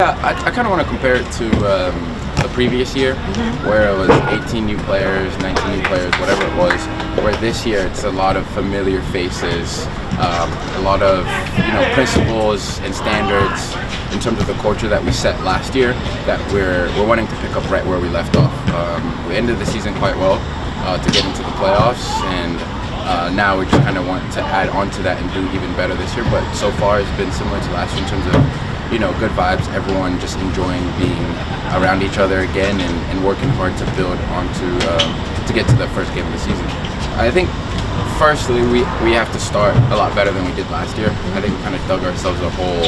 Yeah, I kind of want to compare it to the previous year, where it was 18 new players, 19 new players, whatever it was. Where this year it's a lot of familiar faces, a lot of principles and standards in terms of the culture that we set last year that we're wanting to pick up right where we left off. We ended the season quite well to get into the playoffs, and now we just kind of want to add on to that and do even better this year. But so far it's been similar to last year in terms of good vibes, everyone just enjoying being around each other again and working hard to build onto to get to the first game of the season. I think firstly we have to start a lot better than we did last year. I think we kind of dug ourselves a hole,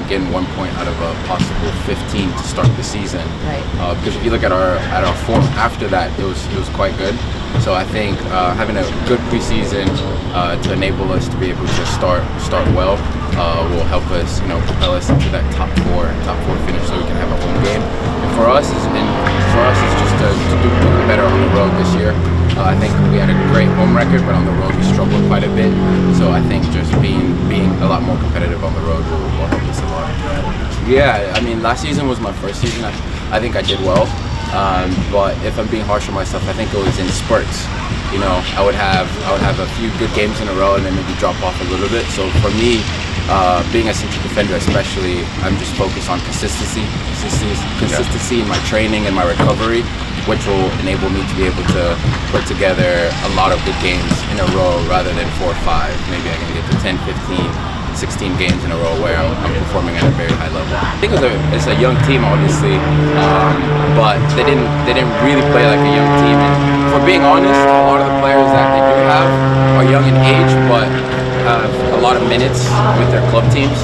getting 1 point out of a possible 15 to start the season. Right. Because if you look at our form after that, it was quite good. So I think having a good preseason to enable us to be able to start well will help us, propel us into that top four finish, so we can have a home game. And for us, it's just to do better on the road this year. I think we had a great home record, but on the road we struggled quite a bit. So I think just being a lot more competitive on the road will help us a lot. Yeah, I mean, last season was my first season. I think I did well, but if I'm being harsh on myself, I think it was in spurts. I would have a few good games in a row and then maybe drop off a little bit. So for me, being a central defender especially, I'm just focused on consistency in my training and my recovery, which will enable me to be able to put together a lot of good games in a row rather than 4 or 5. Maybe I can get to 10, 15, 16 games in a row where I'm performing at a very high level. I think it's a young team, obviously, but they didn't really play like a young team. And for being honest, a lot of the players that they do have are young in age, but have a lot of minutes with their club teams.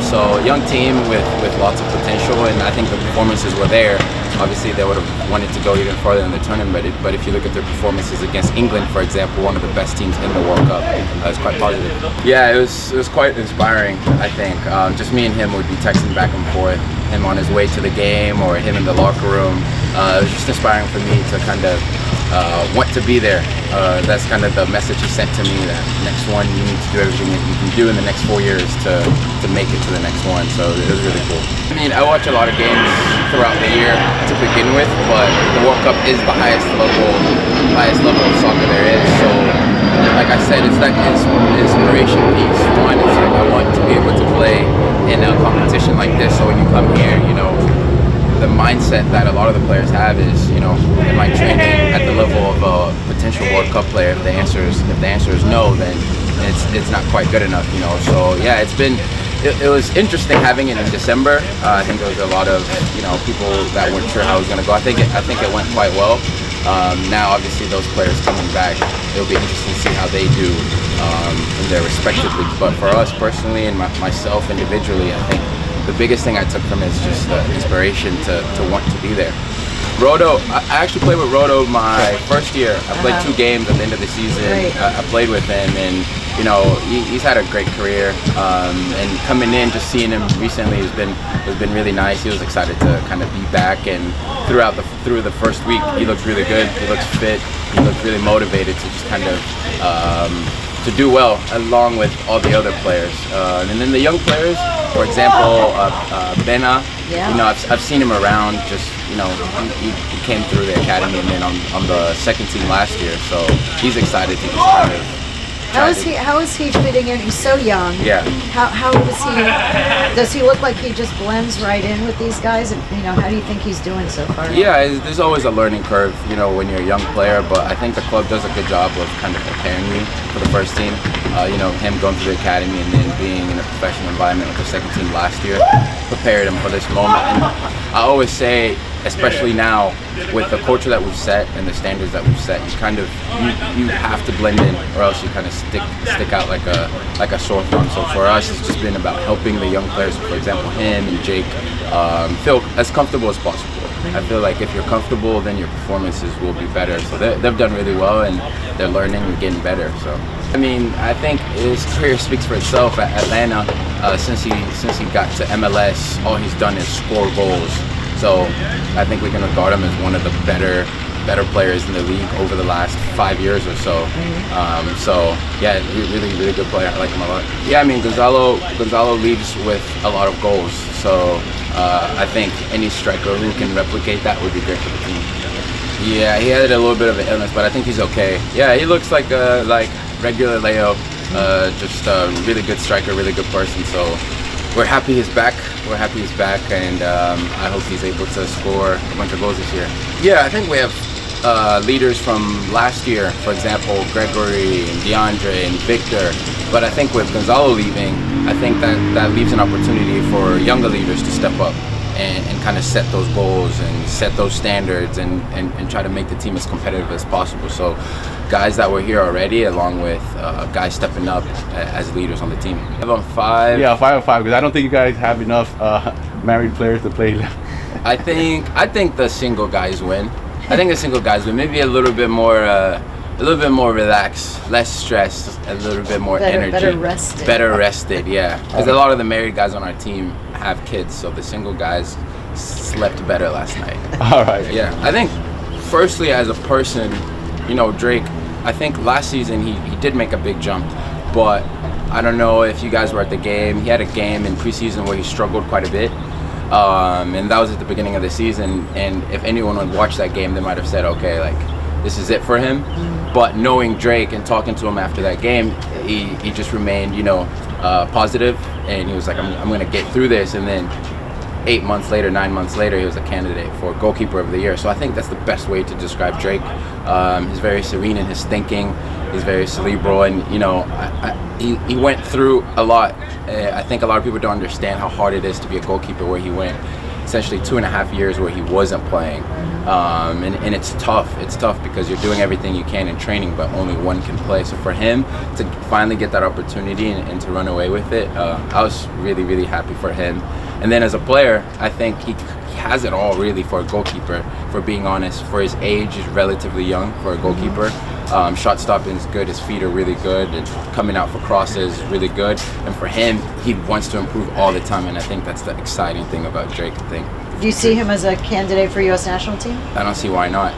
So a young team with lots of potential, and I think the performances were there. Obviously, they would have wanted to go even farther in the tournament, but if you look at their performances against England, for example, one of the best teams in the World Cup, it's quite positive. Yeah, it was quite inspiring, I think. Just me and him would be texting back and forth, him on his way to the game or him in the locker room. It was just inspiring for me to kind of want to be there. That's kind of the message he sent to me, that next one you need to do everything that you can do in the next 4 years to make it to the next one. So it was really cool. I mean, I watch a lot of games throughout the year to begin with, but the World Cup is the highest level of soccer there is. So like I said, it's that inspiration piece. One, it's like I want to be able to play in a competition like this, so when you come here, the mindset that a lot of the players have is, am I training at the level of a potential World Cup player? If the answer is no, then it's not quite good enough, So yeah, it was interesting having it in December. I think there was a lot of people that weren't sure how it was going to go. I think it went quite well. Now obviously those players coming back, it'll be interesting to see how they do in their respective leagues. But for us personally and myself individually, I think the biggest thing I took from it is just the inspiration to want to be there. Rodo, I actually played with Rodo my first year. I played 2 games at the end of the season. Right. I played with him, and he's had a great career. And coming in, just seeing him recently has been really nice. He was excited to kind of be back, and through the first week, he looked really good. He looks fit. He looked really motivated to just kind of to do well along with all the other players. And then the young players, for example, Bena. Yeah. I've seen him around. Just he came through the academy and then on the second team last year. So he's excited to just kind of. How is he fitting in? He's so young. Yeah. How does he? Does he look like he just blends right in with these guys? And how do you think he's doing so far? Yeah, there's always a learning curve, when you're a young player. But I think the club does a good job of kind of preparing you for the first team. Him going through the academy and then being in a professional environment with the second team last year prepared him for this moment. And I always say, especially now with the culture that we've set and the standards that we've set, you have to blend in, or else you kind of stick out like a sore thumb. So for us, it's just been about helping the young players, for example him and Jake, feel as comfortable as possible. I feel like if you're comfortable, then your performances will be better. So they've done really well, and they're learning and getting better. So I mean, I think his career speaks for itself at Atlanta. Since he got to MLS, all he's done is score goals. So I think we can regard him as one of the better better players in the league over the last 5 years or so. So yeah, really good player. I like him a lot. Yeah, I mean Gonzalo leaves with a lot of goals. So I think any striker who can replicate that would be great for the team. Yeah, he had a little bit of an illness, but I think he's okay. Yeah, he looks like regular Leo, just a really good striker, really good person. So we're happy he's back. And I hope he's able to score a bunch of goals this year. Yeah, I think we have leaders from last year, for example, Gregory and DeAndre and Victor. But I think with Gonzalo leaving, I think that leaves an opportunity for younger leaders to step up and kind of set those goals and set those standards and try to make the team as competitive as possible. So guys that were here already, along with guys stepping up as leaders on the team. 5 on 5. Yeah, 5 on 5, because I don't think you guys have enough married players to play. I think the single guys win. I think the single guys win. Maybe a little bit more relaxed, less stressed, a little bit more energy. Better rested, yeah. Because a lot of the married guys on our team have kids, so the single guys slept better last night. All right. Yeah, I think firstly as a person, Drake, I think last season he did make a big jump, but I don't know if you guys were at the game. He had a game in preseason where he struggled quite a bit. And that was at the beginning of the season, and if anyone would watch that game, they might have said, okay, like, this is it for him. But knowing Drake and talking to him after that game, he just remained, positive, and he was like, I'm going to get through this. And then 9 months later, he was a candidate for Goalkeeper of the Year. So I think that's the best way to describe Drake. He's very serene in his thinking. He's very cerebral, and he went through a lot. I think a lot of people don't understand how hard it is to be a goalkeeper, where he went essentially 2.5 years where he wasn't playing. And it's tough. It's tough because you're doing everything you can in training, but only one can play. So for him to finally get that opportunity and to run away with it, I was really happy for him. And then as a player, I think he has it all really for a goalkeeper, for being honest. For his age, he's relatively young for a goalkeeper. Shot stopping is good, his feet are really good, and coming out for crosses is really good. And for him, he wants to improve all the time, and I think that's the exciting thing about Drake. Do you see him as a candidate for U.S. national team? I don't see why not.